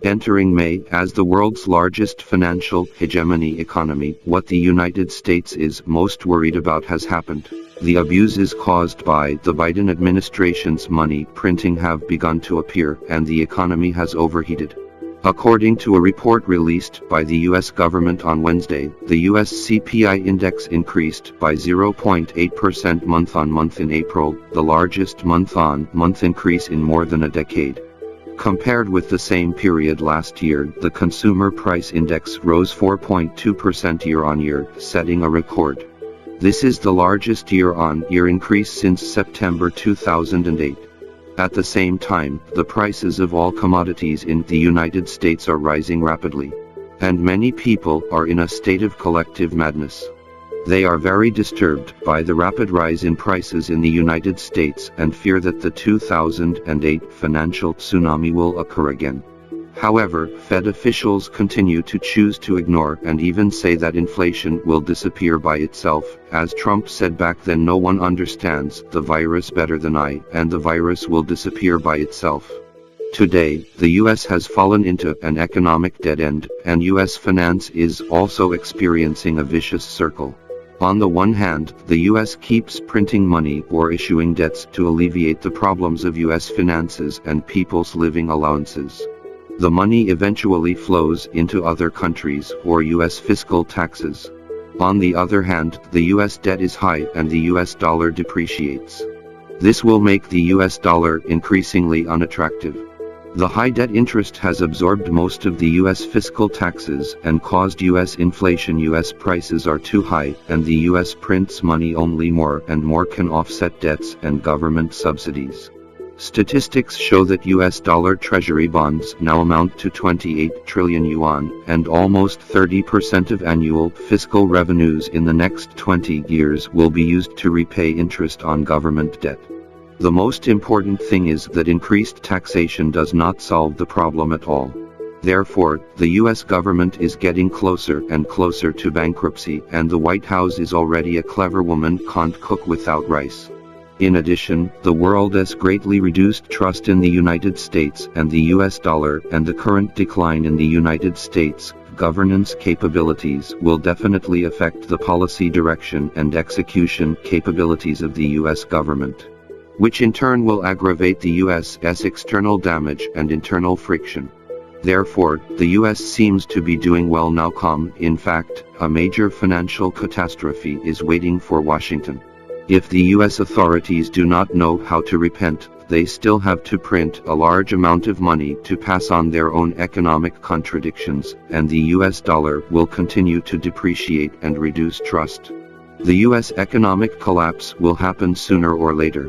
Entering May as the world's largest financial hegemony economy, what the United States is most worried about has happened. The abuses caused by the Biden administration's money printing have begun to appear, and the economy has overheated. According to a report released by the U.S. government on Wednesday, the U.S. CPI index increased by 0.8% month-on-month in April, the largest month-on-month increase in more than a decade. Compared with the same period last year, the Consumer Price Index rose 4.2% year-on-year, setting a record. This is the largest year-on-year increase since September 2008. At the same time, the prices of all commodities in the United States are rising rapidly. And many people are in a state of collective madness. They are very disturbed by the rapid rise in prices in the United States and fear that the 2008 financial tsunami will occur again. However, Fed officials continue to choose to ignore and even say that inflation will disappear by itself. As Trump said back then, no one understands the virus better than I, and the virus will disappear by itself. Today, the U.S. has fallen into an economic dead end, and U.S. finance is also experiencing a vicious circle. On the one hand, the U.S. keeps printing money or issuing debts to alleviate the problems of U.S. finances and people's living allowances. The money eventually flows into other countries or U.S. fiscal taxes. On the other hand, the U.S. debt is high and the U.S. dollar depreciates. This will make the U.S. dollar increasingly unattractive. The high debt interest has absorbed most of the U.S. fiscal taxes and caused U.S. inflation. U.S. prices are too high, and the U.S. prints money only more and more can offset debts and government subsidies. Statistics show that U.S. dollar treasury bonds now amount to 28 trillion yuan, and almost 30% of annual fiscal revenues in the next 20 years will be used to repay interest on government debt. The most important thing is that increased taxation does not solve the problem at all. Therefore, the U.S. government is getting closer and closer to bankruptcy, and the White House is already a clever woman can't cook without rice. In addition, the world has greatly reduced trust in the United States and the U.S. dollar, and the current decline in the United States' governance capabilities will definitely affect the policy direction and execution capabilities of the U.S. government, which in turn will aggravate the U.S.'s external damage and internal friction. Therefore, the U.S. seems to be doing well now. In fact, a major financial catastrophe is waiting for Washington. If the U.S. authorities do not know how to repent, they still have to print a large amount of money to pass on their own economic contradictions, and the U.S. dollar will continue to depreciate and reduce trust. The U.S. economic collapse will happen sooner or later.